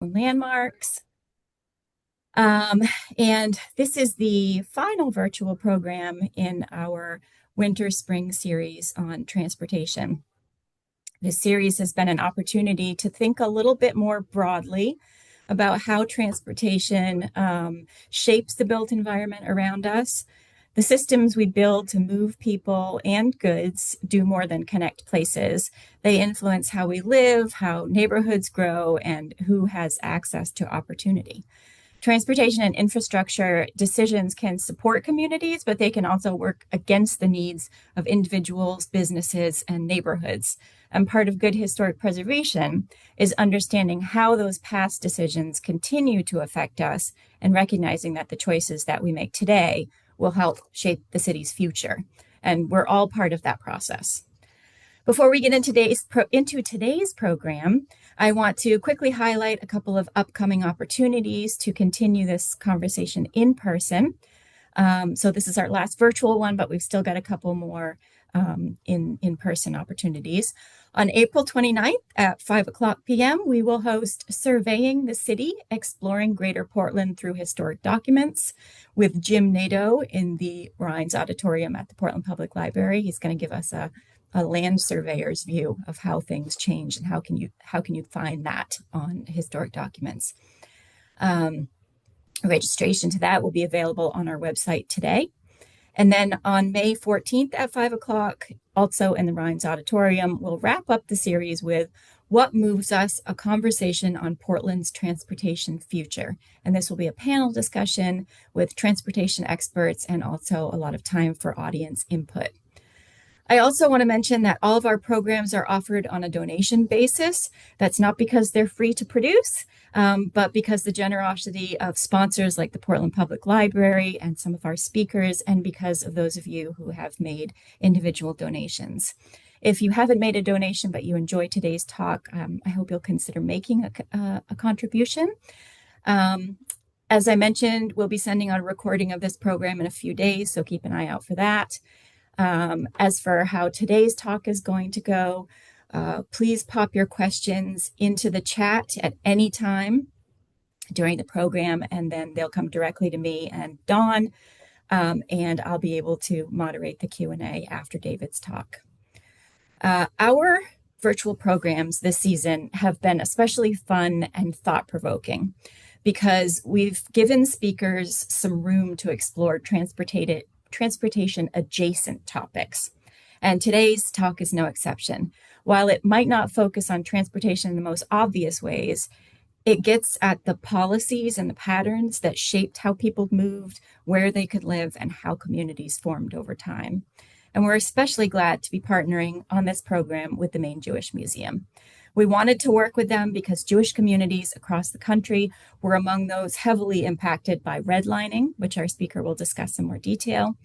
Landmarks. Um, and this is the final virtual program in our winter spring series on transportation. This series has been an opportunity to think a little bit more broadly about how transportation shapes the built environment around us. The systems we build to move people and goods do more than connect places. They influence how we live, how neighborhoods grow, and who has access to opportunity. Transportation and infrastructure decisions can support communities, but they can also work against the needs of individuals, businesses, and neighborhoods. And part of good historic preservation is understanding how those past decisions continue to affect us and recognizing that the choices that we make today will help shape the city's future. And we're all part of that process. Before we get into today's program, I want to quickly highlight a couple of upcoming opportunities to continue this conversation in person. So this is our last virtual one, but we've still got a couple more in-person opportunities. On April 29th at 5 o'clock p.m., we will host Surveying the City, Exploring Greater Portland Through Historic Documents with Jim Nadeau in the Rhines Auditorium at the Portland Public Library. He's going to give us a land surveyor's view of how things change and how can you find that on historic documents. Registration to that will be available on our website today. And then on May 14th at 5 o'clock, also in the Rhines Auditorium, we'll wrap up the series with What Moves Us, a conversation on Portland's transportation future. And this will be a panel discussion with transportation experts and also a lot of time for audience input. I also want to mention that all of our programs are offered on a donation basis. That's not because they're free to produce, but because the generosity of sponsors like the Portland Public Library and some of our speakers, and because of those of you who have made individual donations. If you haven't made a donation, but you enjoyed today's talk, I hope you'll consider making a contribution. As I mentioned, we'll be sending out a recording of this program in a few days, so keep an eye out for that. As for how today's talk is going to go, please pop your questions into the chat at any time during the program, and then they'll come directly to me and Dawn, and I'll be able to moderate the Q&A after David's talk. Our virtual programs this season have been especially fun and thought-provoking because we've given speakers some room to explore transportation adjacent topics. And today's talk is no exception. While it might not focus on transportation in the most obvious ways, it gets at the policies and the patterns that shaped how people moved, where they could live, and how communities formed over time. And we're especially glad to be partnering on this program with the Maine Jewish Museum. We wanted to work with them because Jewish communities across the country were among those heavily impacted by redlining, which our speaker will discuss in more detail.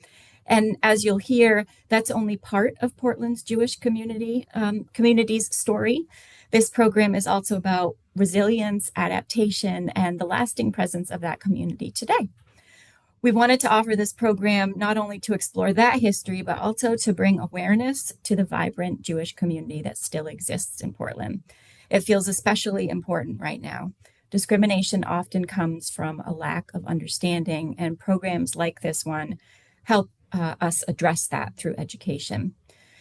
And as you'll hear, that's only part of Portland's Jewish community's story. This program is also about resilience, adaptation, and the lasting presence of that community today. We wanted to offer this program not only to explore that history, but also to bring awareness to the vibrant Jewish community that still exists in Portland. It feels especially important right now. Discrimination often comes from a lack of understanding, and programs like this one help us address that through education.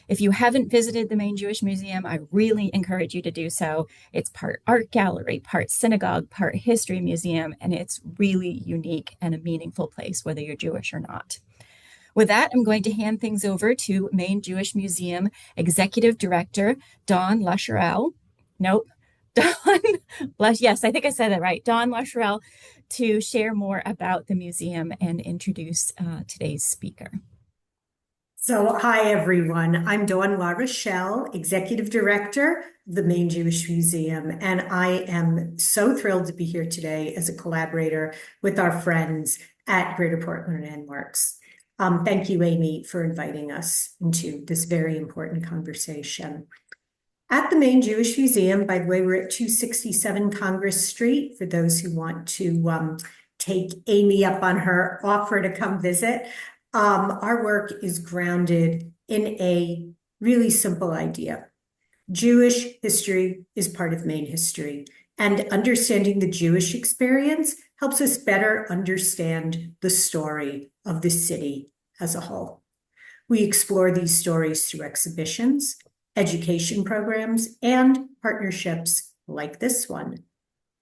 If you haven't visited the Maine Jewish Museum, I really encourage you to do so. It's part art gallery, part synagogue, part history museum, and it's really unique and a meaningful place, whether you're Jewish or not. With that, I'm going to hand things over to Maine Jewish Museum Executive Director, Dawn Lasharelle. Nope, yes, I think I said that right. Dawn Lasharelle, to share more about the museum and introduce today's speaker. So, hi everyone. I'm Dawn La Rochelle, Executive Director of the Maine Jewish Museum, and I am so thrilled to be here today as a collaborator with our friends at Greater Portland Landmarks. Thank you, Amy, for inviting us into this very important conversation. At the Maine Jewish Museum, by the way, we're at 267 Congress Street, for those who want to take Amy up on her offer to come visit. Our work is grounded in a really simple idea. Jewish history is part of Maine history, And understanding the Jewish experience helps us better understand the story of the city as a whole. We explore these stories through exhibitions, education programs, and partnerships like this one.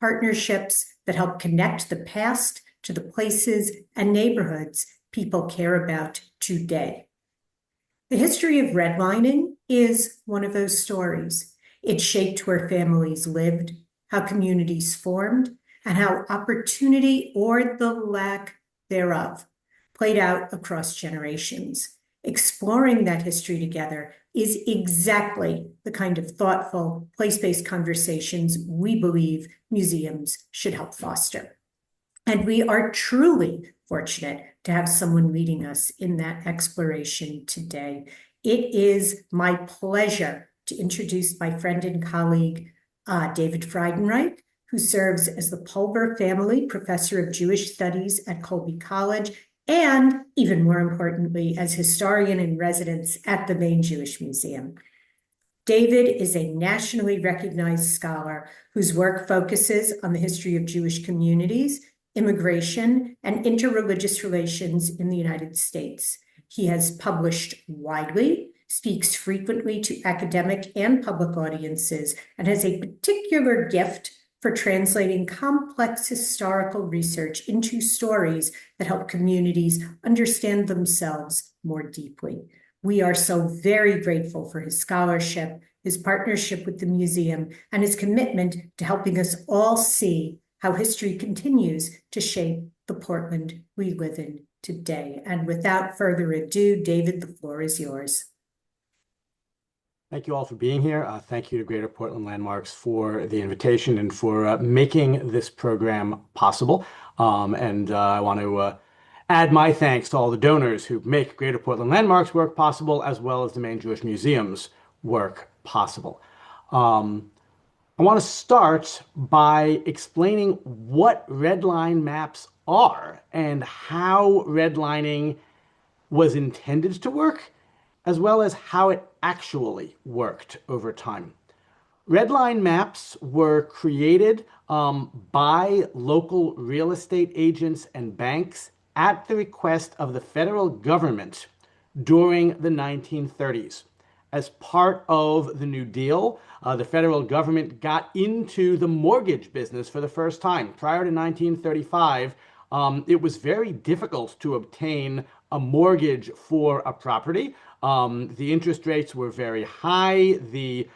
Partnerships that help connect the past to the places and neighborhoods people care about today. The history of redlining is one of those stories. It shaped where families lived, how communities formed, and how opportunity, or the lack thereof, played out across generations. Exploring that history together is exactly the kind of thoughtful, place-based conversations we believe museums should help foster. And we are truly fortunate to have someone leading us in that exploration today. It is my pleasure to introduce my friend and colleague, David Freidenreich, who serves as the Pulver Family Professor of Jewish Studies at Colby College, and even more importantly, as historian in residence at the Maine Jewish Museum. David is a nationally recognized scholar whose work focuses on the history of Jewish communities, immigration, and interreligious relations in the United States. He has published widely, speaks frequently to academic and public audiences, and has a particular gift for translating complex historical research into stories that help communities understand themselves more deeply. We are so very grateful for his scholarship, his partnership with the museum, and his commitment to helping us all see how history continues to shape the Portland we live in today. And without further ado, David, the floor is yours. Thank you all for being here. Thank you to Greater Portland Landmarks for the invitation and for making this program possible. I want to add my thanks to all the donors who make Greater Portland Landmarks work possible, as well as the Maine Jewish Museum's work possible. I want to start by explaining what redline maps are and how redlining was intended to work, as well as how it actually worked over time. Redline maps were created by local real estate agents and banks at the request of the federal government during the 1930s. As part of the New Deal, the federal government got into the mortgage business for the first time. Prior to 1935, it was very difficult to obtain a mortgage for a property. The interest rates were very high. The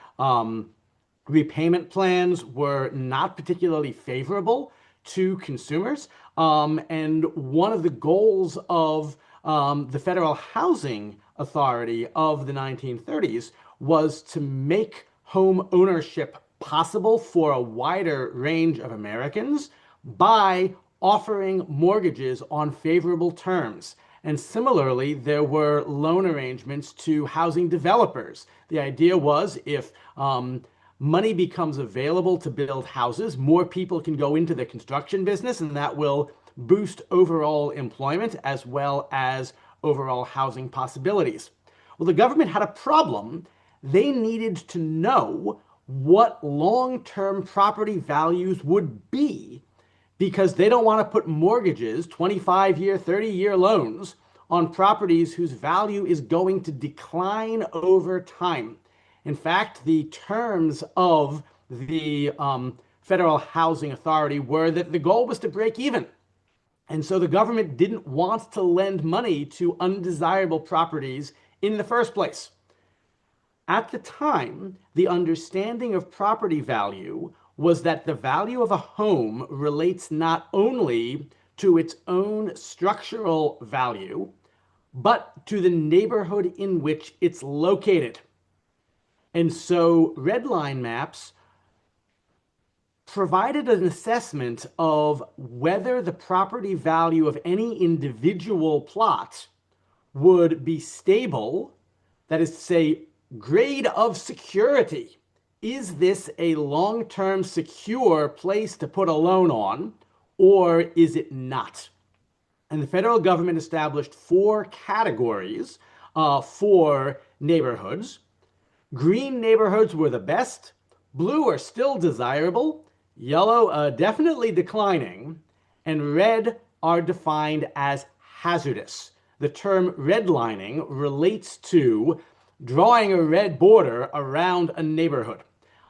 repayment plans were not particularly favorable to consumers. And one of the goals of the Federal Housing Authority of the 1930s was to make home ownership possible for a wider range of Americans by offering mortgages on favorable terms. And similarly, there were loan arrangements to housing developers. The idea was if money becomes available to build houses, more people can go into the construction business, and that will boost overall employment as well as overall housing possibilities. Well, the government had a problem. They needed to know what long-term property values would be, because they don't want to put mortgages, 25-year, 30-year loans, on properties whose value is going to decline over time. In fact, the terms of the Federal Housing Authority were that the goal was to break even. And so the government didn't want to lend money to undesirable properties in the first place. At the time, the understanding of property value was that the value of a home relates not only to its own structural value, but to the neighborhood in which it's located. And so redline maps provided an assessment of whether the property value of any individual plot would be stable, that is to say, grade of security. Is this a long-term secure place to put a loan on, or is it not? And the federal government established 4 categories for neighborhoods. Green neighborhoods were the best. Blue are still desirable. Yellow, definitely declining, and red are defined as hazardous. The term redlining relates to drawing a red border around a neighborhood.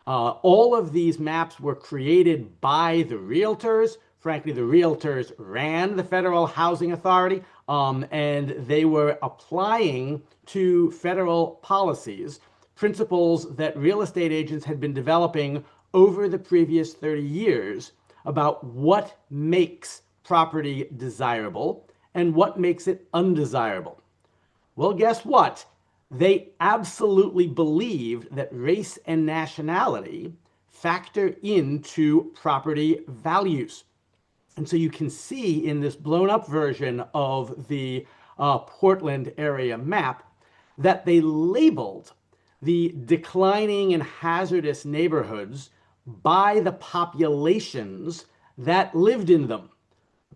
All of these maps were created by the realtors. Frankly, the realtors ran the Federal Housing Authority, and they were applying to federal policies principles that real estate agents had been developing over the previous 30 years about what makes property desirable and what makes it undesirable. Well, guess what? They absolutely believed that race and nationality factor into property values. And so you can see in this blown up version of the Portland area map that they labeled the declining and hazardous neighborhoods by the populations that lived in them.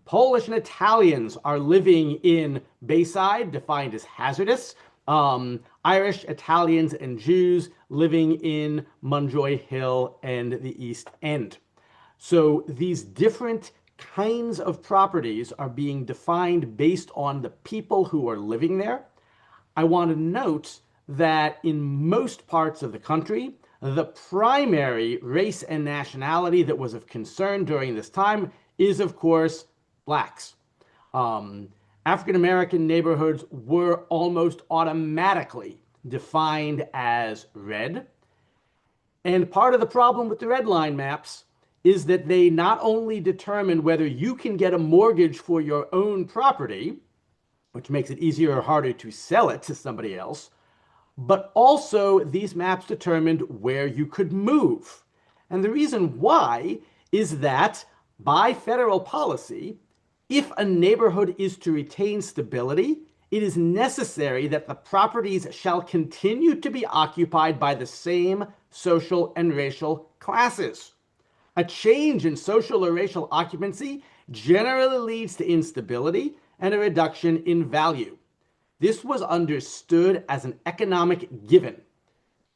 Polish and Italians are living in Bayside, defined as hazardous. Irish, Italians, and Jews living in Munjoy Hill and the East End. So these different kinds of properties are being defined based on the people who are living there. I want to note that in most parts of the country, the primary race and nationality that was of concern during this time is, of course, blacks. African American neighborhoods were almost automatically defined as red. And part of the problem with the red line maps is that they not only determine whether you can get a mortgage for your own property, which makes it easier or harder to sell it to somebody else, but also these maps determined where you could move. And the reason why is that by federal policy, if a neighborhood is to retain stability, it is necessary that the properties shall continue to be occupied by the same social and racial classes. A change in social or racial occupancy generally leads to instability and a reduction in value. This was understood as an economic given.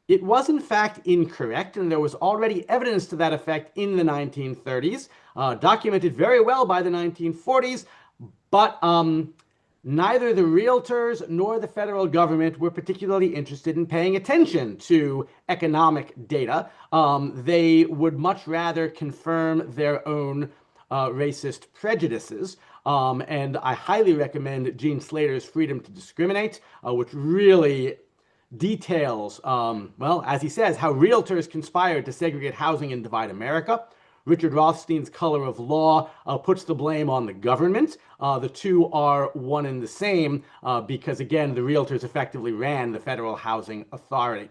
It was in fact incorrect, and there was already evidence to that effect in the 1930s, documented very well by the 1940s, but neither the realtors nor the federal government were particularly interested in paying attention to economic data. They would much rather confirm their own racist prejudices. And I highly recommend Gene Slater's Freedom to Discriminate, which really details, well, as he says, how realtors conspired to segregate housing and divide America. Richard Rothstein's Color of Law puts the blame on the government. The two are one and the same because, again, the realtors effectively ran the Federal Housing Authority.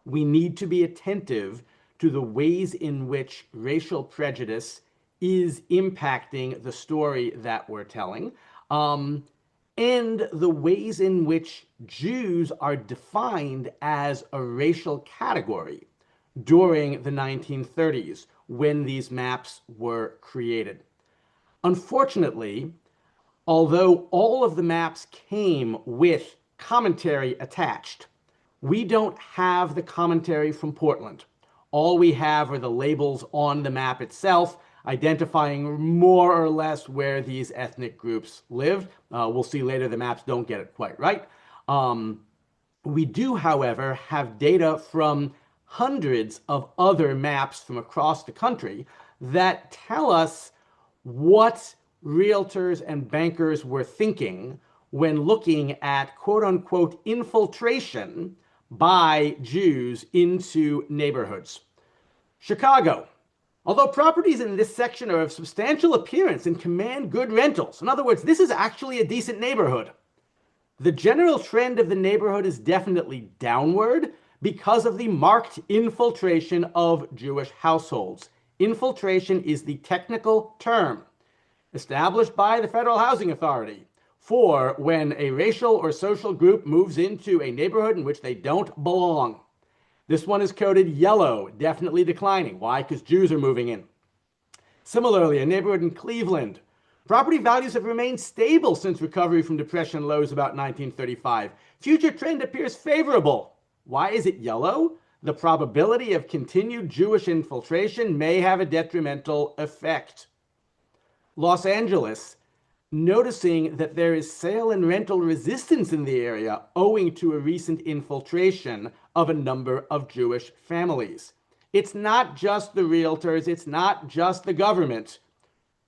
We need to be attentive to the ways in which racial prejudice is impacting the story that we're telling, and the ways in which Jews are defined as a racial category during the 1930s when these maps were created. Unfortunately, although all of the maps came with commentary attached, we don't have the commentary from Portland. All we have are the labels on the map itself, identifying more or less where these ethnic groups lived. We'll see later the maps don't get it quite right. We do, however, have data from hundreds of other maps from across the country that tell us what realtors and bankers were thinking when looking at quote-unquote infiltration by Jews into neighborhoods. Chicago. Although properties in this section are of substantial appearance and command good rentals, in other words, this is actually a decent neighborhood, the general trend of the neighborhood is definitely downward because of the marked infiltration of Jewish households. Infiltration is the technical term established by the Federal Housing Authority for when a racial or social group moves into a neighborhood in which they don't belong. This one is coded yellow, definitely declining. Why? Because Jews are moving in. Similarly, a neighborhood in Cleveland. Property values have remained stable since recovery from depression lows about 1935. Future trend appears favorable. Why is it yellow? the probability of continued Jewish infiltration may have a detrimental effect. Los Angeles, noticing that there is sale and rental resistance in the area owing to a recent infiltration of a number of Jewish families. It's not just the realtors, it's not just the government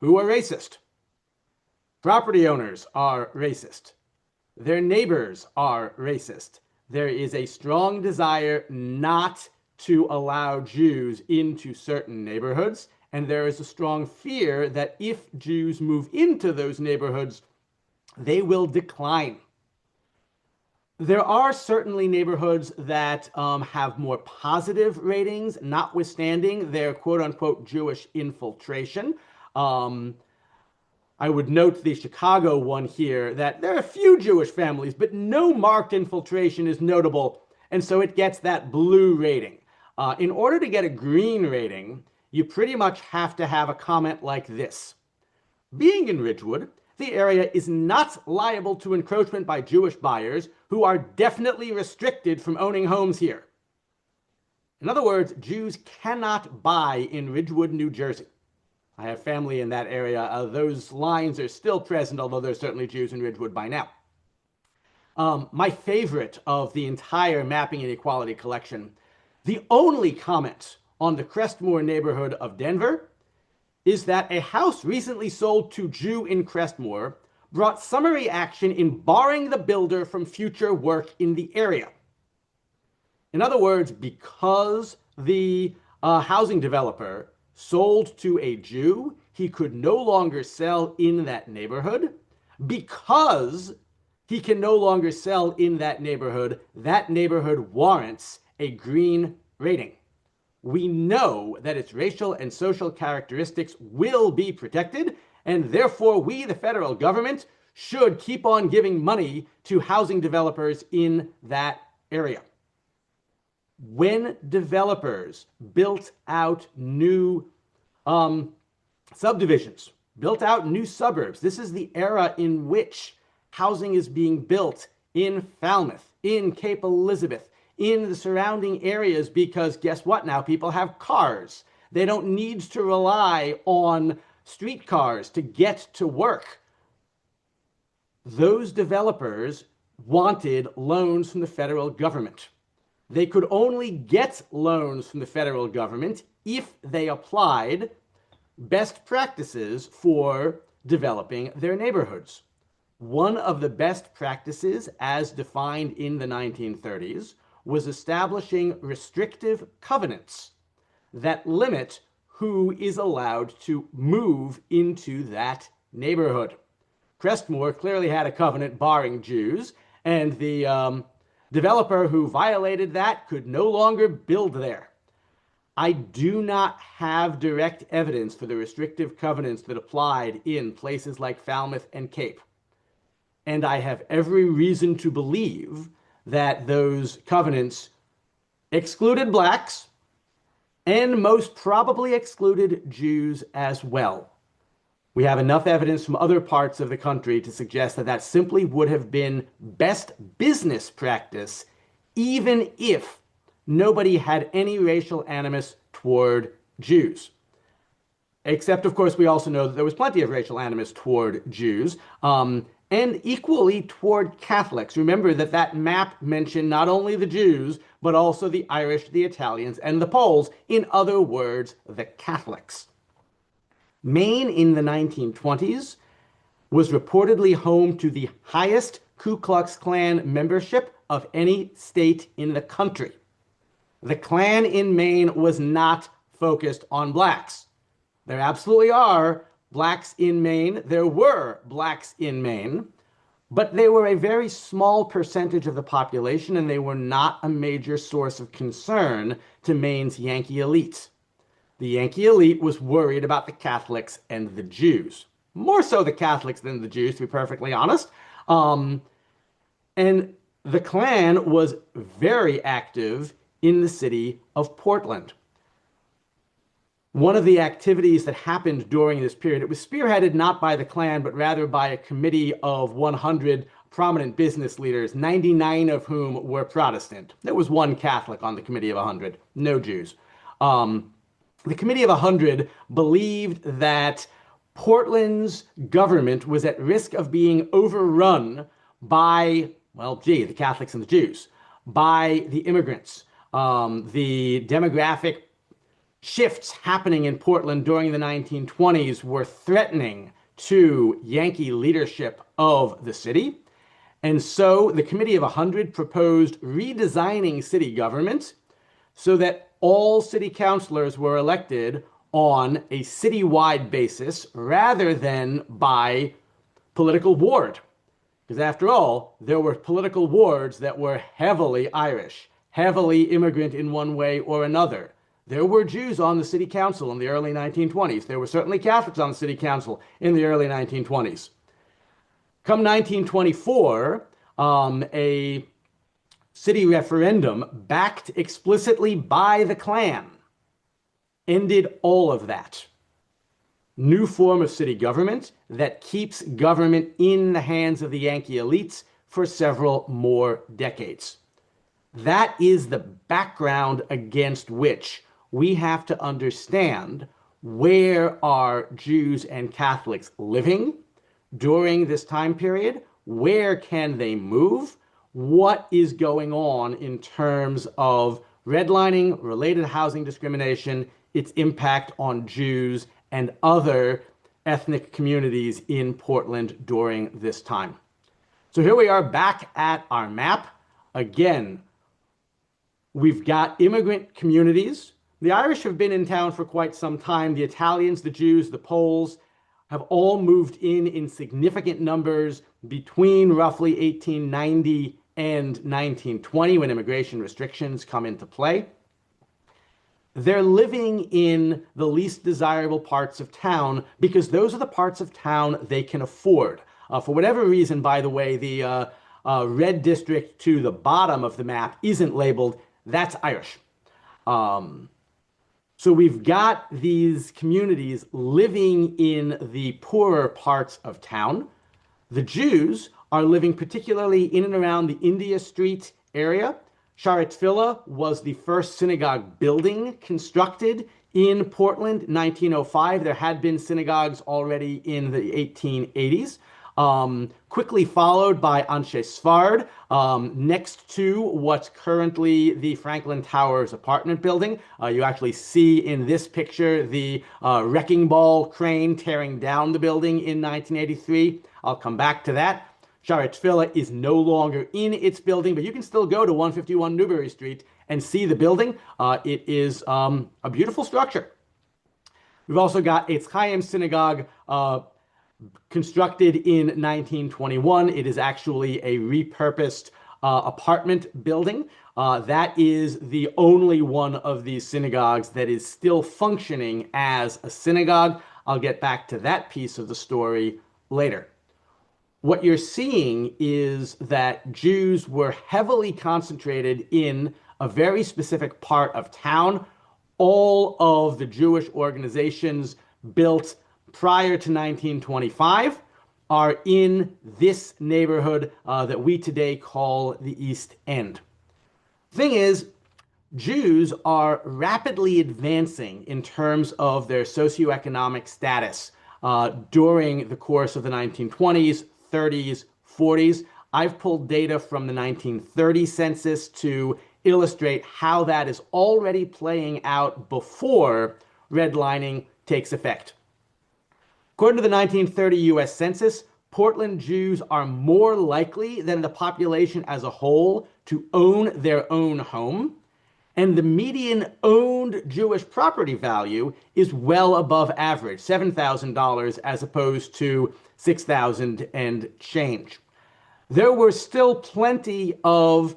who are racist. Property owners are racist. Their neighbors are racist. There is a strong desire not to allow Jews into certain neighborhoods, and there is a strong fear that if Jews move into those neighborhoods, they will decline. There are certainly neighborhoods that have more positive ratings, notwithstanding their quote-unquote Jewish infiltration. I would note the Chicago one here, that there are a few Jewish families, but no marked infiltration is notable, and so it gets that blue rating. In order to get a green rating, you pretty much have to have a comment like this. Being in Ridgewood, the area is not liable to encroachment by Jewish buyers who are definitely restricted from owning homes here. In other words, Jews cannot buy in Ridgewood, New Jersey. I have family in that area. Those lines are still present, although there's certainly Jews in Ridgewood by now. My favorite of the entire Mapping Inequality collection, the only comment on the Crestmore neighborhood of Denver is that a house recently sold to Jew in Crestmore brought summary action in barring the builder from future work in the area. In other words, because the housing developer sold to a Jew, he could no longer sell in that neighborhood. Because he can no longer sell in that neighborhood warrants a green rating. We know that its racial and social characteristics will be protected, and therefore we, the federal government, should keep on giving money to housing developers in that area. When developers built out new subdivisions, built out new suburbs, this is the era in which housing is being built in Falmouth, in Cape Elizabeth, in the surrounding areas, because guess what now? People have cars. They don't need to rely on streetcars to get to work. Those developers wanted loans from the federal government. They could only get loans from the federal government if they applied best practices for developing their neighborhoods. One of the best practices, as defined in the 1930s, was establishing restrictive covenants that limit who is allowed to move into that neighborhood. Crestmore clearly had a covenant barring Jews, and the developer who violated that could no longer build there. I do not have direct evidence for the restrictive covenants that applied in places like Falmouth and Cape. And I have every reason to believe that those covenants excluded blacks and most probably excluded Jews as well. We have enough evidence from other parts of the country to suggest that that simply would have been best business practice, even if nobody had any racial animus toward Jews. Except, of course, we also know that there was plenty of racial animus toward Jews, and equally toward Catholics. Remember that that map mentioned not only the Jews, but also the Irish, the Italians, and the Poles. In other words, the Catholics. Maine in the 1920s was reportedly home to the highest Ku Klux Klan membership of any state in the country. The Klan in Maine was not focused on blacks. There absolutely are blacks in Maine. There were blacks in Maine, but they were a very small percentage of the population, and they were not a major source of concern to Maine's Yankee elite. The Yankee elite was worried about the Catholics and the Jews. More so the Catholics than the Jews, to be perfectly honest. And the Klan was very active in the city of Portland. One of the activities that happened during this period, it was spearheaded not by the Klan, but rather by a committee of 100 prominent business leaders, 99 of whom were Protestant. There was one Catholic on the Committee of 100, no Jews. The Committee of 100 believed that Portland's government was at risk of being overrun by, well, gee, the Catholics and the Jews, by the immigrants. The demographic shifts happening in Portland during the 1920s were threatening to Yankee leadership of the city. And so the Committee of 100 proposed redesigning city government so that all city councilors were elected on a citywide basis rather than by political ward. Because after all, there were political wards that were heavily Irish, heavily immigrant in one way or another. There were Jews on the city council in the early 1920s. There were certainly Catholics on the city council in the early 1920s. Come 1924, a city referendum backed explicitly by the Klan ended all of that. New form of city government that keeps government in the hands of the Yankee elites for several more decades. That is the background against which we have to understand where are Jews and Catholics living during this time period, where can they move, what is going on in terms of redlining, related housing discrimination, its impact on Jews and other ethnic communities in Portland during this time. So here we are back at our map. Again, we've got immigrant communities. The Irish have been in town for quite some time. The Italians, the Jews, the Poles have all moved in significant numbers between roughly 1890 and 1920 when immigration restrictions come into play. They're living in the least desirable parts of town because those are the parts of town they can afford. For whatever reason, by the way, the red district to the bottom of the map isn't labeled. That's Irish. So we've got these communities living in the poorer parts of town. The Jews are living particularly in and around the India Street area. Shaare Tefillah was the first synagogue building constructed in Portland, 1905. There had been synagogues already in the 1880s. Quickly followed by Anshe Sfard, next to what's currently the Franklin Towers apartment building. You actually see in this picture the wrecking ball crane tearing down the building in 1983. I'll come back to that. Shaare Tefillah is no longer in its building, but you can still go to 151 Newbury Street and see the building. It is a beautiful structure. We've also got Eitz Chaim Synagogue, constructed in 1921. It is actually a repurposed apartment building. That is the only one of these synagogues that is still functioning as a synagogue. I'll get back to that piece of the story later. What you're seeing is that Jews were heavily concentrated in a very specific part of town. All of the Jewish organizations built prior to 1925 are in this neighborhood that we today call the East End. Thing is, Jews are rapidly advancing in terms of their socioeconomic status during the course of the 1920s, 30s, 40s. I've pulled data from the 1930 census to illustrate how that is already playing out before redlining takes effect. According to the 1930 U.S. Census, Portland Jews are more likely than the population as a whole to own their own home, and the median owned Jewish property value is well above average, $7,000 as opposed to $6,000 and change. There were still plenty of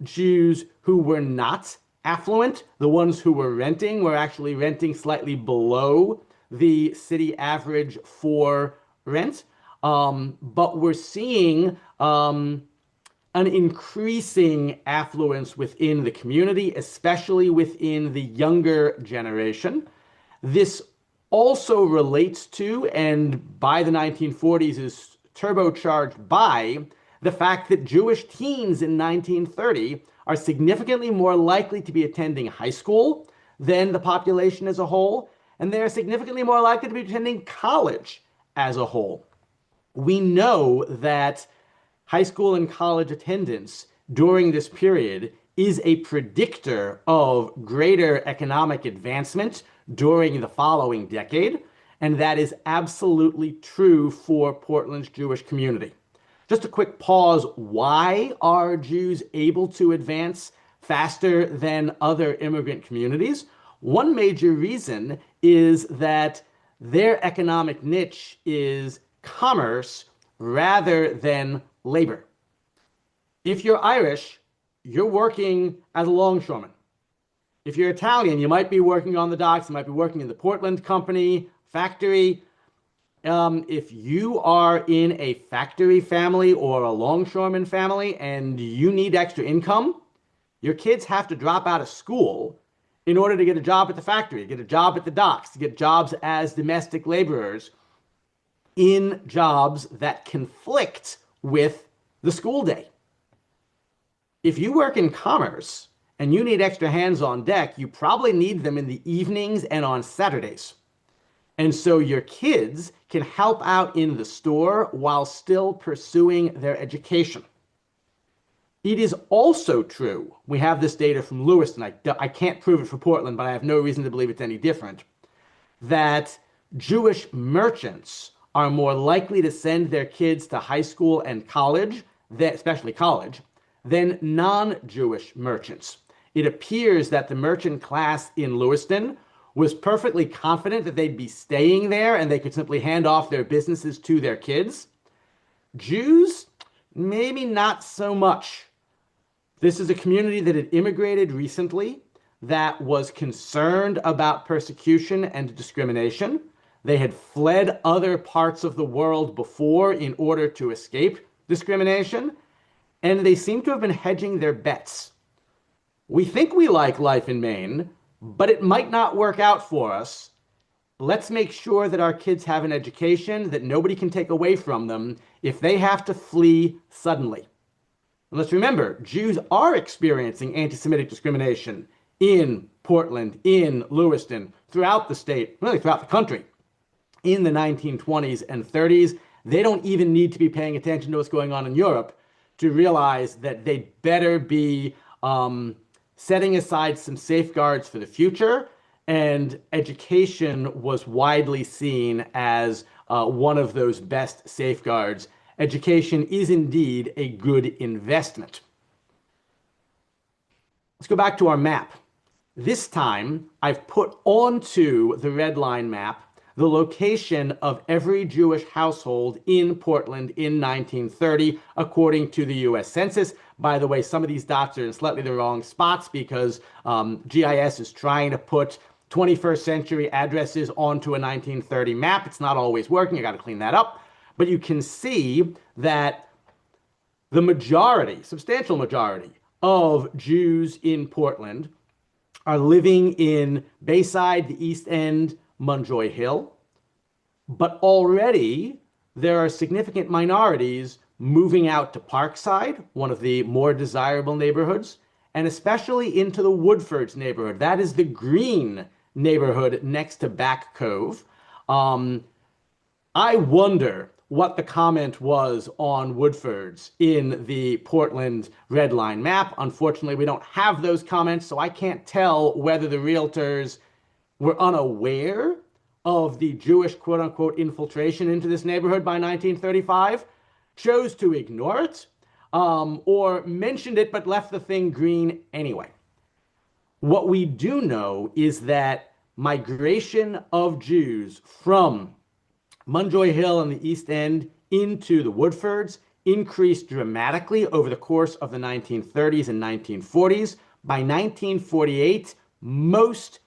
Jews who were not affluent. The ones who were renting were actually renting slightly below the city average for rent. But we're seeing an increasing affluence within the community, especially within the younger generation. This also relates to, and by the 1940s is turbocharged by, The fact that Jewish teens in 1930 are significantly more likely to be attending high school than the population as a whole, and they are significantly more likely to be attending college as a whole. We know that high school and college attendance during this period is a predictor of greater economic advancement during the following decade, and that is absolutely true for Portland's Jewish community. Just a quick pause. Why are Jews able to advance faster than other immigrant communities? One major reason is that their economic niche is commerce rather than labor. If you're Irish, you're working as a longshoreman. If you're Italian, you might be working on the docks, you might be working in the Portland company, factory. If you are in a factory family or a longshoreman family and you need extra income, your kids have to drop out of school in order to get a job at the factory, get a job at the docks, to get jobs as domestic laborers in jobs that conflict with the school day. If you work in commerce and you need extra hands on deck, you probably need them in the evenings and on Saturdays. And so your kids can help out in the store while still pursuing their education. It is also true, we have this data from Lewiston, I can't prove it for Portland, but I have no reason to believe it's any different, that Jewish merchants are more likely to send their kids to high school and college, especially college, than non-Jewish merchants. It appears that the merchant class in Lewiston was perfectly confident that they'd be staying there and they could simply hand off their businesses to their kids. Jews, maybe not so much. This is a community that had immigrated recently that was concerned about persecution and discrimination. They had fled other parts of the world before in order to escape discrimination, and they seem to have been hedging their bets. We think we like life in Maine, but it might not work out for us. Let's make sure that our kids have an education that nobody can take away from them if they have to flee suddenly. And let's remember, Jews are experiencing anti-Semitic discrimination in Portland, in Lewiston, throughout the state, really throughout the country, in the 1920s and 30s. They don't even need to be paying attention to what's going on in Europe to realize that they'd better be setting aside some safeguards for the future, and education was widely seen as one of those best safeguards. Education is indeed a good investment. Let's go back to our map. This time, I've put onto the red line map the location of every Jewish household in Portland in 1930, according to the US Census. By the way, some of these dots are in slightly the wrong spots because GIS is trying to put 21st century addresses onto a 1930 map. It's not always working. I got to clean that up. But you can see that the majority, substantial majority of Jews in Portland are living in Bayside, the East End, Munjoy Hill. But already there are significant minorities moving out to Parkside, one of the more desirable neighborhoods, and especially into the Woodfords neighborhood. That is the green neighborhood next to Back Cove. I wonder what the comment was on Woodfords in the Portland Red Line map. Unfortunately, we don't have those comments, so I can't tell whether the realtors were unaware of the Jewish quote-unquote infiltration into this neighborhood by 1935, chose to ignore it, or mentioned it but left the thing green anyway. What we do know is that migration of Jews from Munjoy Hill and the East End into the Woodfords increased dramatically over the course of the 1930s and 1940s. By 1948, most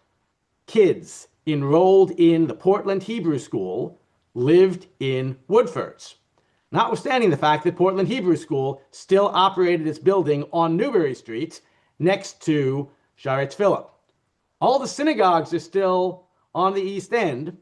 kids enrolled in the Portland Hebrew School lived in Woodfords, notwithstanding the fact that Portland Hebrew School still operated its building on Newbury Street next to Sharetz Philip. All the synagogues are still on the East End,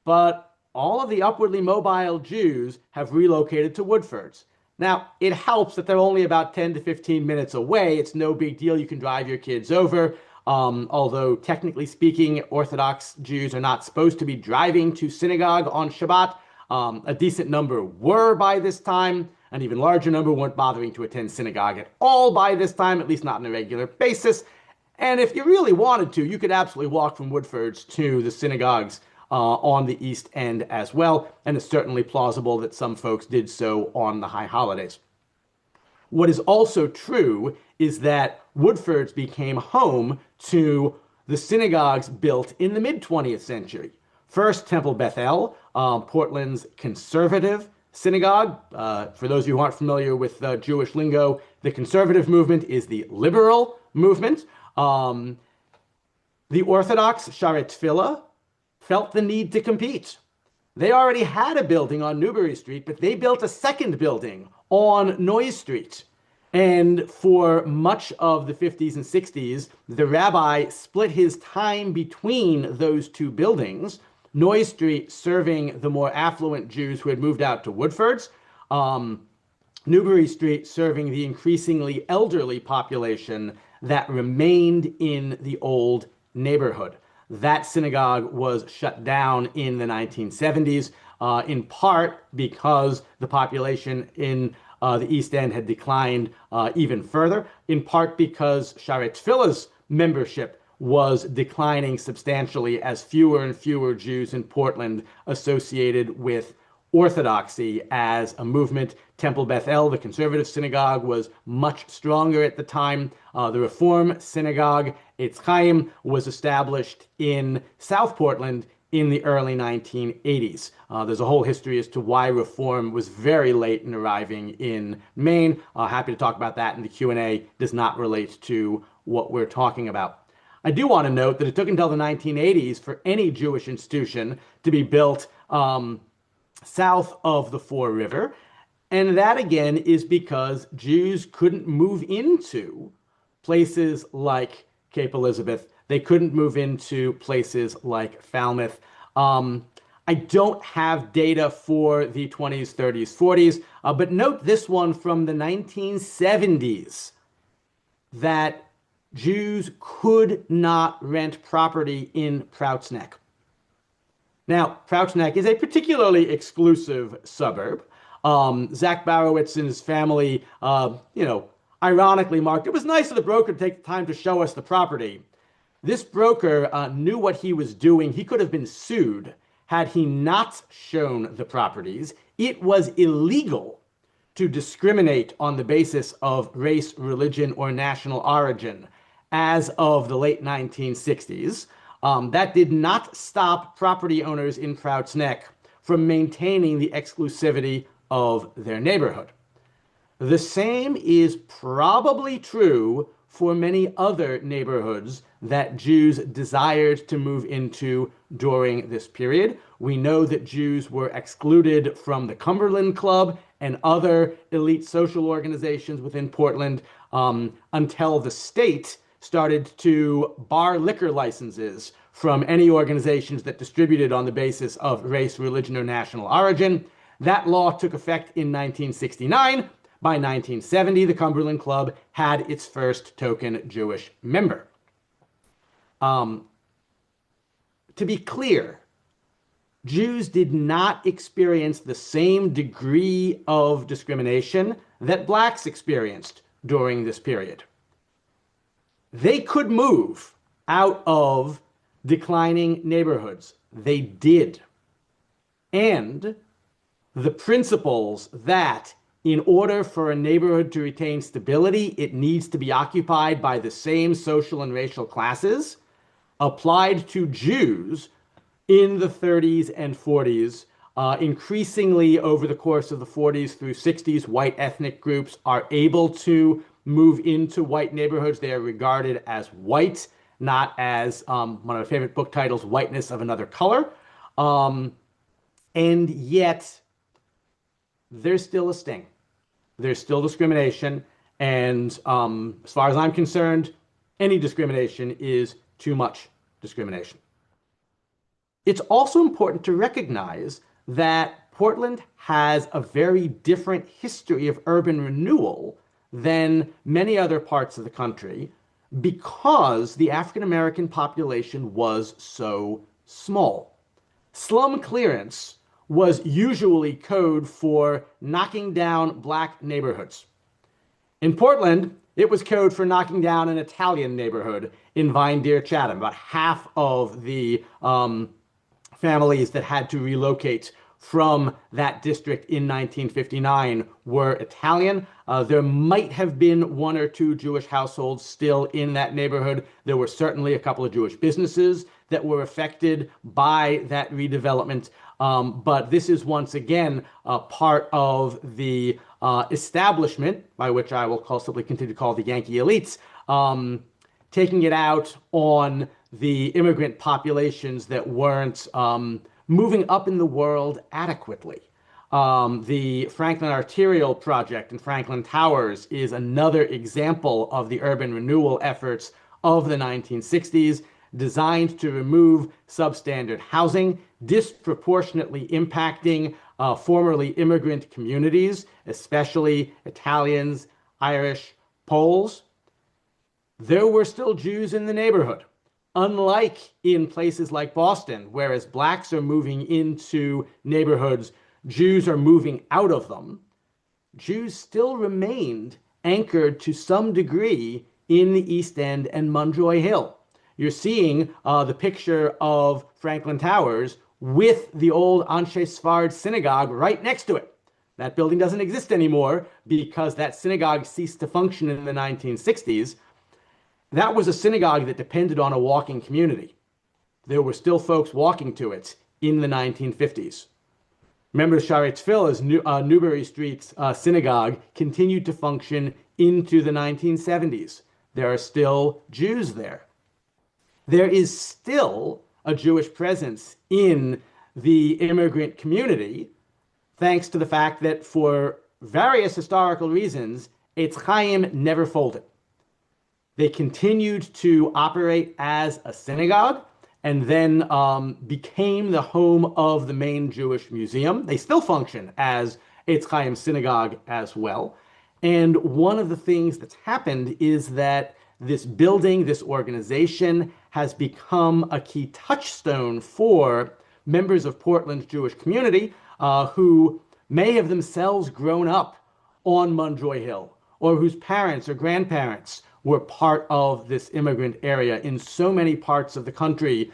but all of the upwardly mobile Jews have relocated to Woodfords. Now, it helps that they're only about 10 to 15 minutes away. It's no big deal. You can drive your kids over. Although technically speaking, Orthodox Jews are not supposed to be driving to synagogue on Shabbat. A decent number were by this time. An even larger number weren't bothering to attend synagogue at all by this time, at least not on a regular basis. And if you really wanted to, you could absolutely walk from Woodford's to the synagogues on the East End as well. And it's certainly plausible that some folks did so on the high holidays. What is also true is that Woodford's became home to the synagogues built in the mid-20th century. First, Temple Beth El, Portland's conservative synagogue. For those of you who aren't familiar with Jewish lingo, the conservative movement is the liberal movement. The Orthodox Sharet Tefillah felt the need to compete. They already had a building on Newbury Street, but they built a second building on Noyes Street. And for much of the 50s and 60s, the rabbi split his time between those two buildings, Noyes Street serving the more affluent Jews who had moved out to Woodford's, Newbury Street serving the increasingly elderly population that remained in the old neighborhood. That synagogue was shut down in the 1970s, in part because the population in the East End had declined even further, in part because Sharet Tefillah's membership was declining substantially as fewer and fewer Jews in Portland associated with Orthodoxy as a movement. Temple Beth El, the conservative synagogue, was much stronger at the time. The Reform Synagogue, Eitz Chaim, was established in South Portland in the early 1980s. There's a whole history as to why Reform was very late in arriving in Maine. Happy to talk about that in the Q&A. Does not relate to what we're talking about. I do want to note that it took until the 1980s for any Jewish institution to be built south of the Fore River. And that, again, is because Jews couldn't move into places like Cape Elizabeth. They couldn't move into places like Falmouth. I don't have data for the 20s, 30s, 40s, but note this one from the 1970s, that Jews could not rent property in Prouts Neck. Now, Prouts Neck is a particularly exclusive suburb. Zach Barowitz and his family, ironically marked, it was nice of the broker to take the time to show us the property. This broker knew what he was doing. He could have been sued had he not shown the properties. It was illegal to discriminate on the basis of race, religion, or national origin as of the late 1960s. That did not stop property owners in Prouts Neck from maintaining the exclusivity of their neighborhood. The same is probably true for many other neighborhoods that Jews desired to move into during this period. We know that Jews were excluded from the Cumberland Club and other elite social organizations within Portland until the state started to bar liquor licenses from any organizations that distributed on the basis of race, religion, or national origin. That law took effect in 1969. By 1970, the Cumberland Club had its first token Jewish member. To be clear, Jews did not experience the same degree of discrimination that blacks experienced during this period. They could move out of declining neighborhoods. They did. And the principles that in order for a neighborhood to retain stability, it needs to be occupied by the same social and racial classes, applied to Jews in the 30s and 40s. Increasingly over the course of the 40s through 60s, white ethnic groups are able to move into white neighborhoods. They are regarded as white, not as one of my favorite book titles, Whiteness of Another Color. And yet, there's still a sting. There's still discrimination. And as far as I'm concerned, any discrimination is too much discrimination. It's also important to recognize that Portland has a very different history of urban renewal than many other parts of the country because the African American population was so small. Slum clearance was usually code for knocking down black neighborhoods. In Portland, it was code for knocking down an Italian neighborhood in Vine Deer Chatham. About half of the families that had to relocate from that district in 1959 were Italian. There might have been one or two Jewish households still in that neighborhood. There were certainly a couple of Jewish businesses that were affected by that redevelopment. But this is once again part of the establishment, by which I will simply continue to call the Yankee elites, taking it out on the immigrant populations that weren't moving up in the world adequately. The Franklin Arterial Project in Franklin Towers is another example of the urban renewal efforts of the 1960s, designed to remove substandard housing, disproportionately impacting formerly immigrant communities, especially Italians, Irish, Poles. There were still Jews in the neighborhood. Unlike in places like Boston, whereas blacks are moving into neighborhoods, Jews are moving out of them, Jews still remained anchored to some degree in the East End and Munjoy Hill. You're seeing the picture of Franklin Towers with the old Anshe Sfard synagogue right next to it. That building doesn't exist anymore because that synagogue ceased to function in the 1960s. That was a synagogue that depended on a walking community. There were still folks walking to it in the 1950s. Remember, Shaarei Tzfil, Newbury Street's synagogue, continued to function into the 1970s. There are still Jews there. There is still a Jewish presence in the immigrant community, thanks to the fact that for various historical reasons, Eitz Chaim never folded. They continued to operate as a synagogue and then became the home of the main Jewish museum. They still function as Eitz Chaim Synagogue as well. And one of the things that's happened is that this building, this organization, has become a key touchstone for members of Portland's Jewish community who may have themselves grown up on Munjoy Hill, or whose parents or grandparents were part of this immigrant area. In so many parts of the country,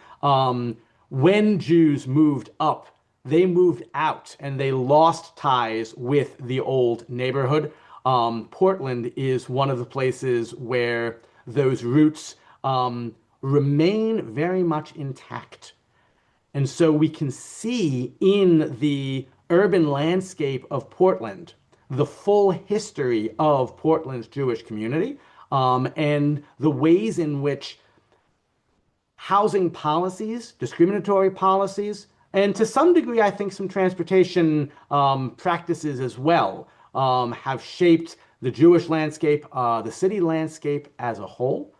when Jews moved up, they moved out and they lost ties with the old neighborhood. Portland is one of the places where those roots remain very much intact. And so we can see in the urban landscape of Portland the full history of Portland's Jewish community, and the ways in which housing policies, discriminatory policies, and to some degree, I think some transportation practices as well, have shaped the Jewish landscape, the city landscape as a whole.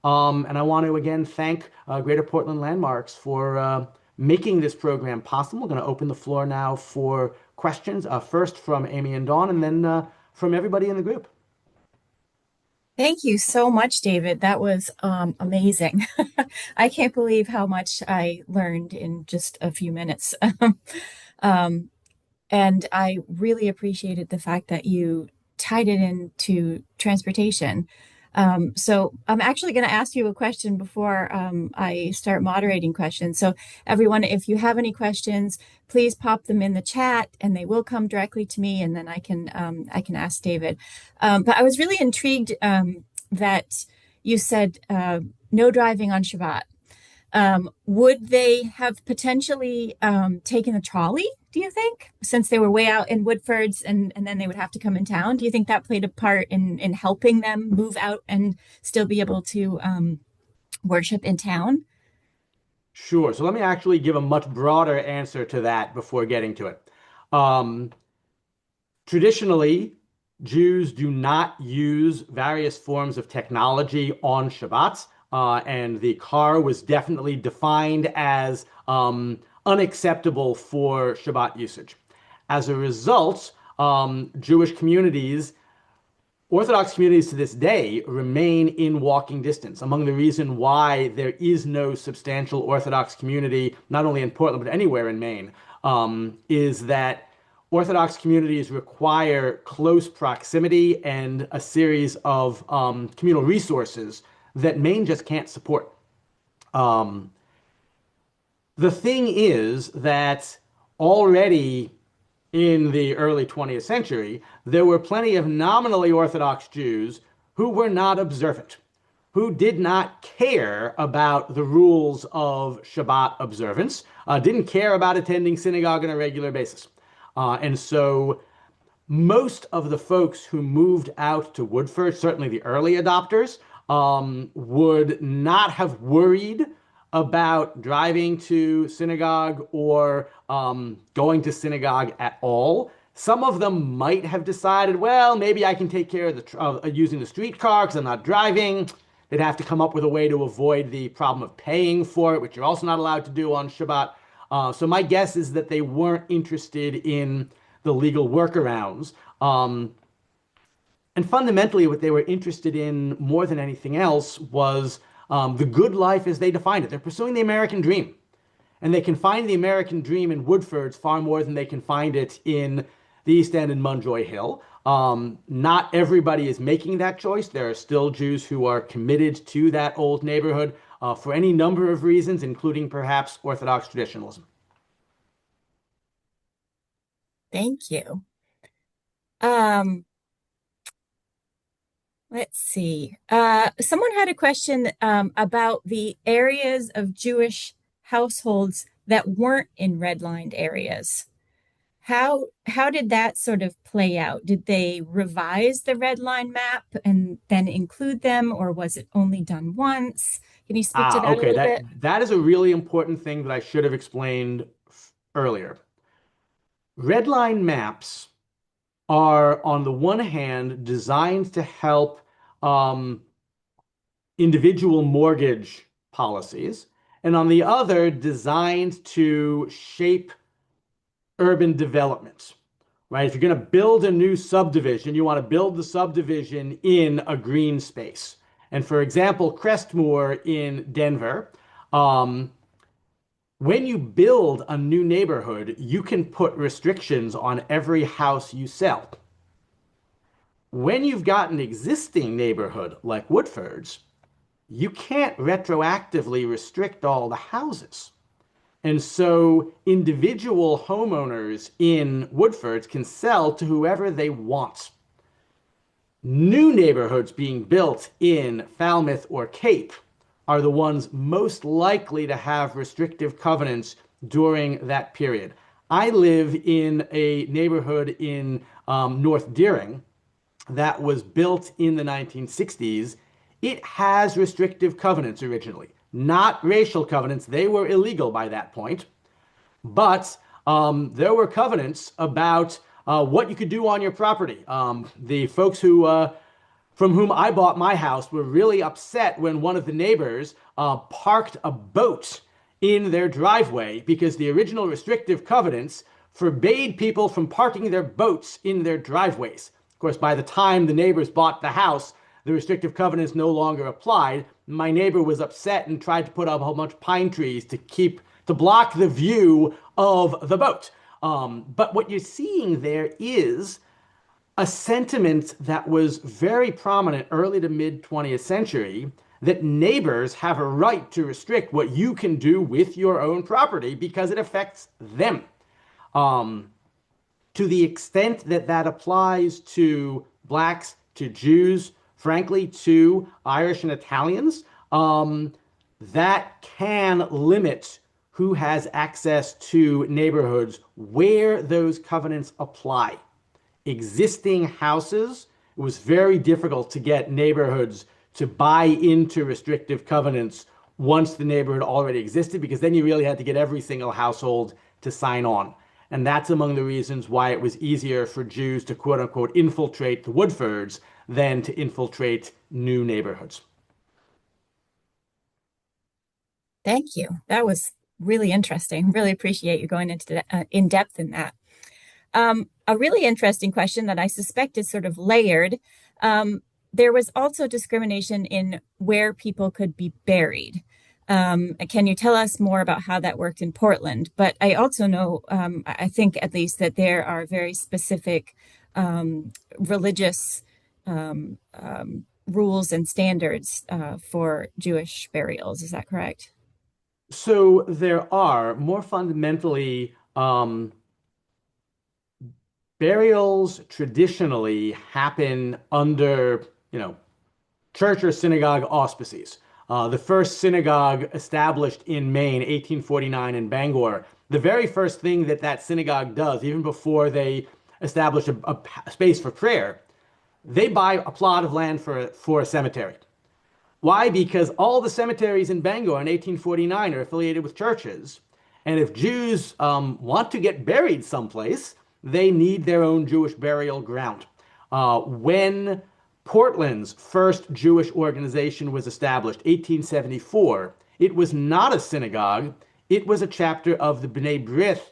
And I want to again thank Greater Portland Landmarks for making this program possible. We're going to open the floor now for questions, first from Amy and Dawn, and then from everybody in the group. Thank you so much, David. That was amazing. I can't believe how much I learned in just a few minutes. And I really appreciated the fact that you tied it into transportation. So I'm actually going to ask you a question before I start moderating questions. So everyone, if you have any questions, please pop them in the chat and they will come directly to me and then I can ask David. But I was really intrigued that you said no driving on Shabbat. Would they have potentially taken a trolley, do you think, since they were way out in Woodfords and then they would have to come in town? Do you think that played a part in helping them move out and still be able to worship in town? Sure. So let me actually give a much broader answer to that before getting to it. Traditionally, Jews do not use various forms of technology on Shabbats. And the car was definitely defined as unacceptable for Shabbat usage. As a result, Jewish communities, Orthodox communities to this day remain in walking distance. Among the reason why there is no substantial Orthodox community, not only in Portland, but anywhere in Maine, is that Orthodox communities require close proximity and a series of communal resources that Maine just can't support. Um, the thing is that already in the early 20th century, there were plenty of nominally Orthodox Jews who were not observant, who did not care about the rules of Shabbat observance, didn't care about attending synagogue on a regular basis. And so most of the folks who moved out to Woodford, certainly the early adopters, would not have worried about driving to synagogue or going to synagogue at all. Some of them might have decided, well, maybe I can take care of using the streetcar because I'm not driving. They'd have to come up with a way to avoid the problem of paying for it, which you're also not allowed to do on Shabbat. So my guess is that they weren't interested in the legal workarounds. And fundamentally, what they were interested in more than anything else was the good life as they defined it. They're pursuing the American dream. And they can find the American dream in Woodfords far more than they can find it in the East End and Munjoy Hill. Not everybody is making that choice. There are still Jews who are committed to that old neighborhood for any number of reasons, including perhaps Orthodox traditionalism. Thank you. Um, let's see. Someone had a question about the areas of Jewish households that weren't in redlined areas. How did that sort of play out? Did they revise the red line map and then include them, or was it only done once? Can you speak to that a Okay. little That bit? that is a really important thing that I should have explained earlier. Redline maps are, on the one hand, designed to help um, individual mortgage policies, and on the other, designed to shape urban development, right? If you're going to build a new subdivision, you want to build the subdivision in a green space. And for example, Crestmoor in Denver, um, when you build a new neighborhood, you can put restrictions on every house you sell. When you've got an existing neighborhood like Woodford's, you can't retroactively restrict all the houses. And so individual homeowners in Woodford can sell to whoever they want. New neighborhoods being built in Falmouth or Cape are the ones most likely to have restrictive covenants during that period. I live in a neighborhood in North Deering that was built in the 1960s. It has restrictive covenants originally, not racial covenants. They were illegal by that point. But there were covenants about what you could do on your property. The folks from whom I bought my house were really upset when one of the neighbors parked a boat in their driveway because the original restrictive covenants forbade people from parking their boats in their driveways. Of course, by the time the neighbors bought the house, the restrictive covenants no longer applied. My neighbor was upset and tried to put up a whole bunch of pine trees to block the view of the boat. But what you're seeing there is a sentiment that was very prominent early to mid 20th century that neighbors have a right to restrict what you can do with your own property because it affects them. To the extent that that applies to blacks, to Jews, frankly, to Irish and Italians, that can limit who has access to neighborhoods where those covenants apply. Existing houses, it was very difficult to get neighborhoods to buy into restrictive covenants once the neighborhood already existed, because then you really had to get every single household to sign on. And that's among the reasons why it was easier for Jews to quote unquote infiltrate the Woodfords than to infiltrate new neighborhoods. Thank you. That was really interesting. Really appreciate you going into in depth in that. A really interesting question that I suspect is sort of layered. Um, there was also discrimination in where people could be buried. Can you tell us more about how that worked in Portland? But I also know, I think at least, that there are very specific religious rules and standards for Jewish burials. Is that correct? So there are more fundamentally, burials traditionally happen under, you know, church or synagogue auspices. The first synagogue established in Maine, 1849 in Bangor, the very first thing that that synagogue does, even before they establish a space for prayer, they buy a plot of land for a cemetery. Why? Because all the cemeteries in Bangor in 1849 are affiliated with churches. And if Jews want to get buried someplace, they need their own Jewish burial ground. When Portland's first Jewish organization was established, 1874, it was not a synagogue. It was a chapter of the B'nai B'rith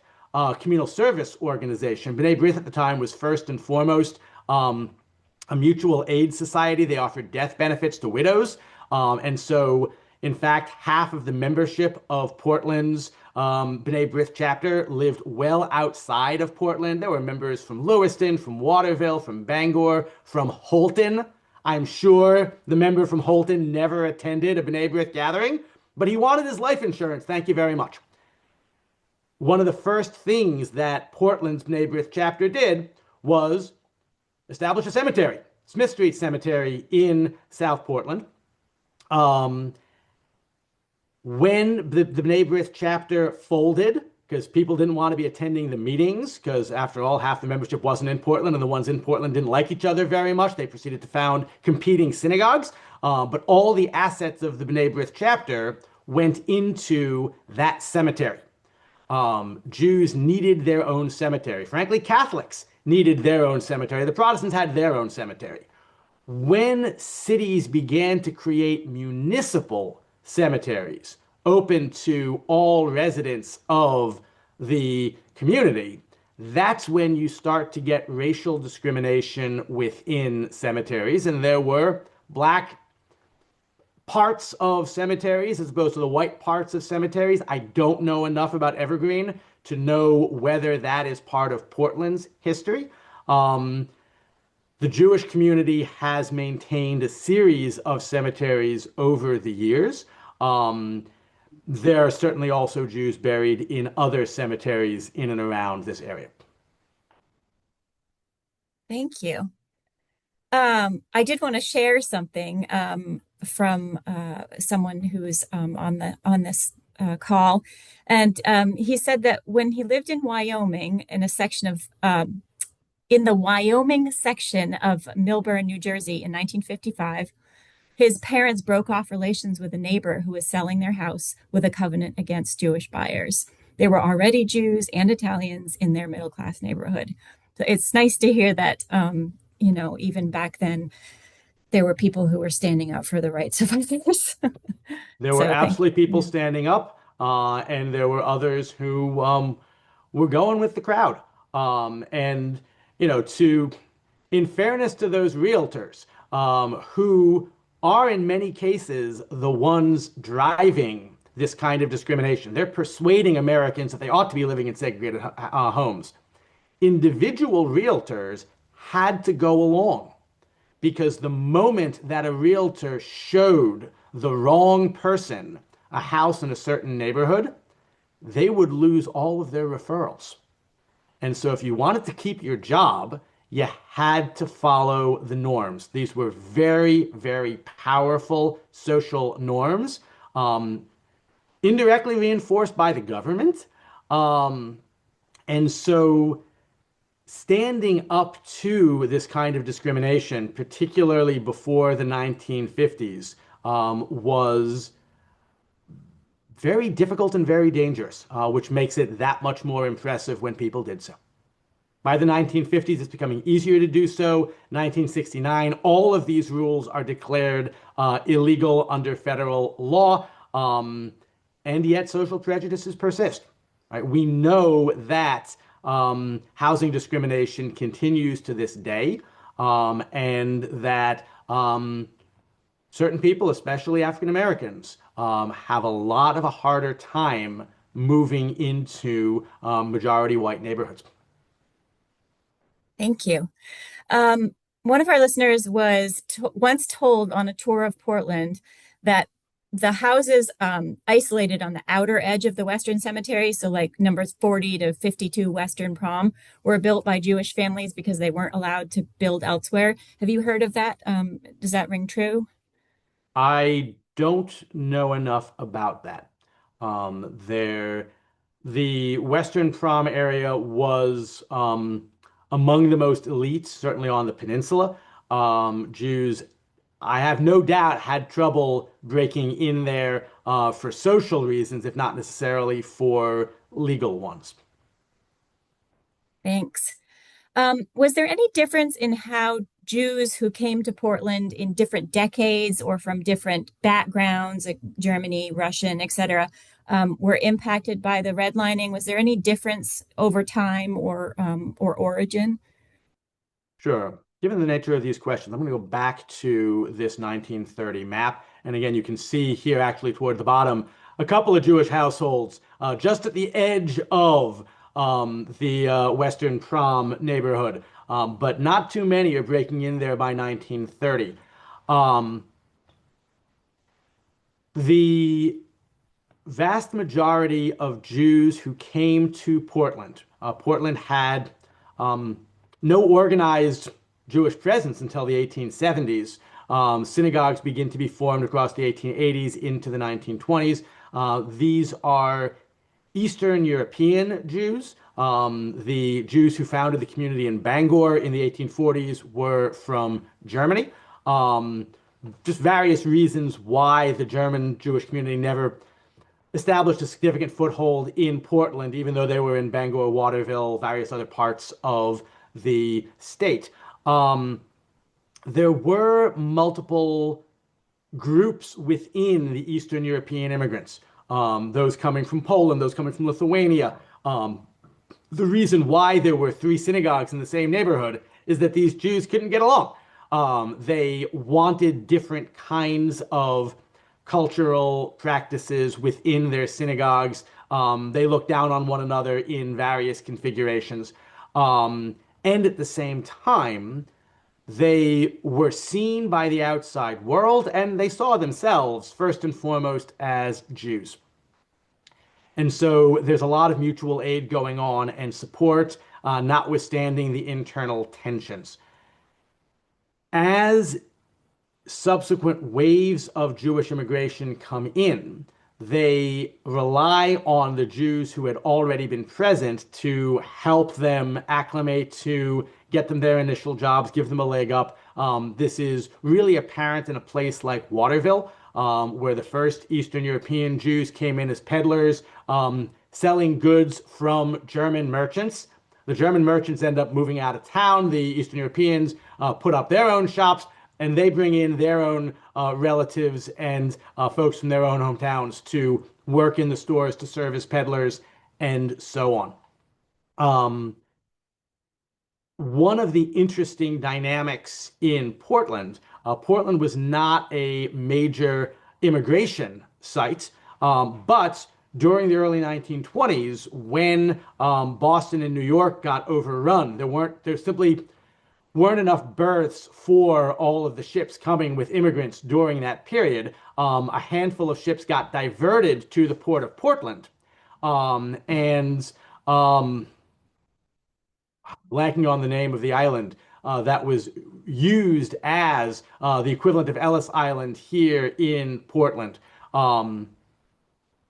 communal service organization. B'nai B'rith at the time was first and foremost a mutual aid society. They offered death benefits to widows. And so, in fact, half of the membership of Portland's B'nai B'rith chapter lived well outside of Portland. There were members from Lewiston, from Waterville, from Bangor, from Holton. I'm sure the member from Holton never attended a B'nai B'rith gathering, but he wanted his life insurance. Thank you very much. One of the first things that Portland's B'nai B'rith chapter did was establish a cemetery, Smith Street Cemetery in South Portland. When the B'nai B'rith chapter folded, because people didn't want to be attending the meetings, because after all, half the membership wasn't in Portland, and the ones in Portland didn't like each other very much, they proceeded to found competing synagogues. But all the assets of the B'nai B'rith chapter went into that cemetery. Jews needed their own cemetery. Frankly, Catholics needed their own cemetery. The Protestants had their own cemetery. When cities began to create municipal cemeteries open to all residents of the community, that's when you start to get racial discrimination within cemeteries. And there were black parts of cemeteries as opposed to the white parts of cemeteries. I don't know enough about Evergreen to know whether that is part of Portland's history. The Jewish community has maintained a series of cemeteries over the years. There are certainly also Jews buried in other cemeteries in and around this area. Thank you. I did want to share something from someone who's on this call, and he said that when he lived in Wyoming, in a section of in the Wyoming section of Millburn, New Jersey, in 1955, his parents broke off relations with a neighbor who was selling their house with a covenant against Jewish buyers. They were already Jews and Italians in their middle class neighborhood. So it's nice to hear that, even back then, there were people who were standing up for the rights of others. There were absolutely people standing up, and there were others who were going with the crowd. And, in fairness to those realtors, who are in many cases the ones driving this kind of discrimination, they're persuading Americans that they ought to be living in segregated homes. Individual realtors had to go along, because the moment that a realtor showed the wrong person a house in a certain neighborhood, they would lose all of their referrals. And so if you wanted to keep your job, you had to follow the norms. These were very, very powerful social norms, indirectly reinforced by the government. And so standing up to this kind of discrimination, particularly before the 1950s, was very difficult and very dangerous, which makes it that much more impressive when people did so. By the 1950s, it's becoming easier to do so. 1969, all of these rules are declared illegal under federal law, and yet social prejudices persist. Right? We know that housing discrimination continues to this day, and that certain people, especially African Americans, have a lot of a harder time moving into majority white neighborhoods. Thank you. One of our listeners was once told on a tour of Portland that the houses isolated on the outer edge of the Western Cemetery, so like numbers 40 to 52 Western Prom, were built by Jewish families because they weren't allowed to build elsewhere. Have you heard of that? Does that ring true? I don't know enough about that. There, the Western Prom area was among the most elite, certainly on the peninsula. Jews, I have no doubt, had trouble breaking in there for social reasons, if not necessarily for legal ones. Thanks. Was there any difference in how Jews who came to Portland in different decades or from different backgrounds, like Germany, Russian, etc., were impacted by the redlining? Was there any difference over time or origin? Sure. Given the nature of these questions, I'm going to go back to this 1930 map. And again, you can see here actually toward the bottom a couple of Jewish households just at the edge of the Western Prom neighborhood. But not too many are breaking in there by 1930. Um, the vast majority of Jews who came to Portland, Portland had um, no organized Jewish presence until the 1870s. Synagogues begin to be formed across the 1880s into the 1920s. These are Eastern European Jews. The Jews who founded the community in Bangor in the 1840s were from Germany. Um, just various reasons why the German Jewish community never established a significant foothold in Portland, even though they were in Bangor, Waterville, various other parts of the state. Um, there were multiple groups within the Eastern European immigrants, those coming from Poland, those coming from Lithuania. The reason why there were three synagogues in the same neighborhood is that these Jews couldn't get along. They wanted different kinds of cultural practices within their synagogues. They looked down on one another in various configurations. And at the same time, they were seen by the outside world and they saw themselves first and foremost as Jews. And so there's a lot of mutual aid going on and support, notwithstanding the internal tensions. As subsequent waves of Jewish immigration come in, they rely on the Jews who had already been present to help them acclimate, to get them their initial jobs, give them a leg up. This is really apparent in a place like Waterville, where the first Eastern European Jews came in as peddlers, selling goods from German merchants. The German merchants end up moving out of town. The Eastern Europeans put up their own shops, and they bring in their own relatives and folks from their own hometowns to work in the stores, to serve as peddlers, and so on. One of the interesting dynamics in Portland, Portland was not a major immigration site, but during the early 1920s, when Boston and New York got overrun, there simply weren't enough berths for all of the ships coming with immigrants during that period. A handful of ships got diverted to the port of Portland, and blanking on the name of the island that was used as the equivalent of Ellis Island here in Portland. Um,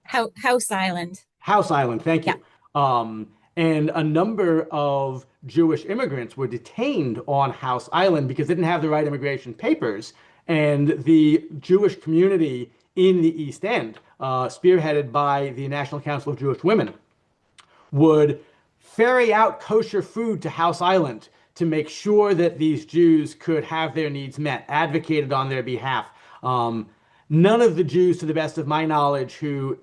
House Island. House Island, thank Yeah. you. And a number of Jewish immigrants were detained on House Island because they didn't have the right immigration papers. And the Jewish community in the East End, spearheaded by the National Council of Jewish Women, would ferry out kosher food to House Island to make sure that these Jews could have their needs met, advocated on their behalf. None of the Jews, to the best of my knowledge, who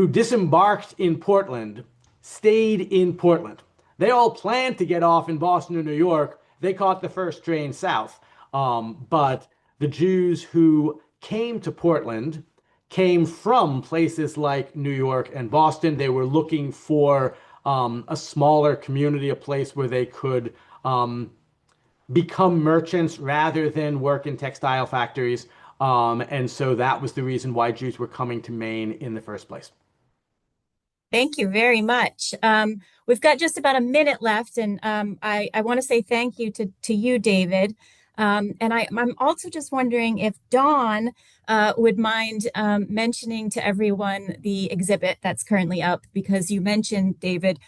disembarked in Portland stayed in Portland. They all planned to get off in Boston or New York. They caught the first train south. But the Jews who came to Portland came from places like New York and Boston. They were looking for a smaller community, a place where they could become merchants rather than work in textile factories. And so that was the reason why Jews were coming to Maine in the first place. Thank you very much. We've got just about a minute left, and I want to say thank you to you, David. And I'm also just wondering if Dawn would mind mentioning to everyone the exhibit that's currently up, because you mentioned, David,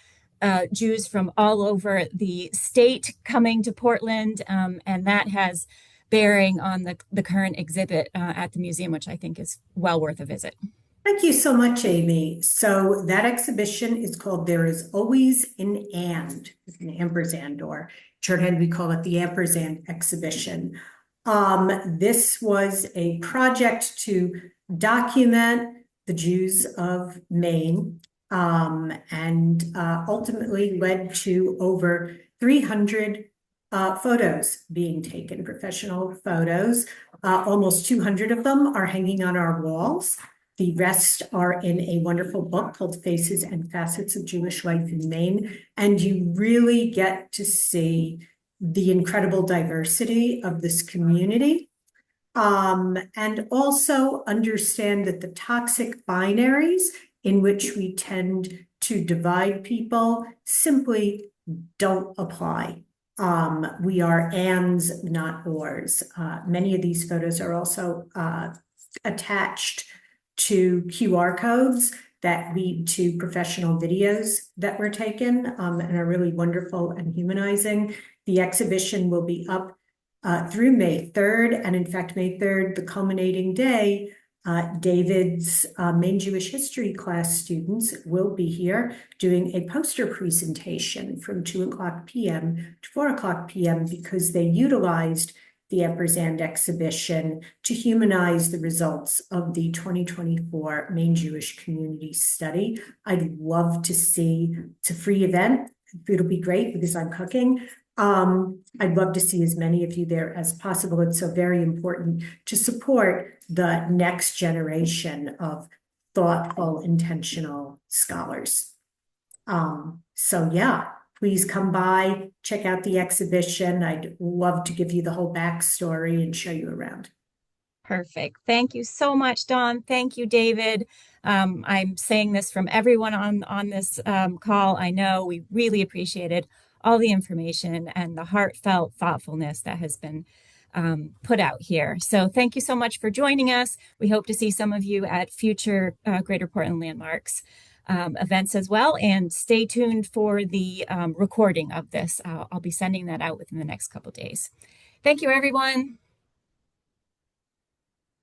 Jews from all over the state coming to Portland, and that has bearing on the current exhibit at the museum, which I think is well worth a visit. Thank you so much, Amy. So that exhibition is called There Is Always an And, an ampersand, or shorthand, we call it the Ampersand Exhibition. This was a project to document the Jews of Maine, and ultimately led to over 300 photos being taken, professional photos. Almost 200 of them are hanging on our walls. The rest are in a wonderful book called Faces and Facets of Jewish Life in Maine. And you really get to see the incredible diversity of this community. And also understand that the toxic binaries in which we tend to divide people simply don't apply. We are ands, not ors. Many of these photos are also attached to QR codes that lead to professional videos that were taken, and are really wonderful and humanizing. The exhibition will be up through May 3rd, and in fact, May 3rd, the culminating day, David's Maine Jewish History class students will be here doing a poster presentation from 2 p.m. to 4 p.m. because they utilized the Ampersand exhibition to humanize the results of the 2024 Maine Jewish Community Study. I'd love to see, it's a free event. Food will be great because I'm cooking. I'd love to see as many of you there as possible. It's so very important to support the next generation of thoughtful, intentional scholars. So yeah. Please come by, check out the exhibition. I'd love to give you the whole backstory and show you around. Perfect. Thank you so much, Dawn. Thank you, David. I'm saying this from everyone on this call. I know we really appreciated all the information and the heartfelt thoughtfulness that has been put out here. So thank you so much for joining us. We hope to see some of you at future Greater Portland Landmarks events as well. And stay tuned for the recording of this. I'll be sending that out within the next couple of days. Thank you, everyone.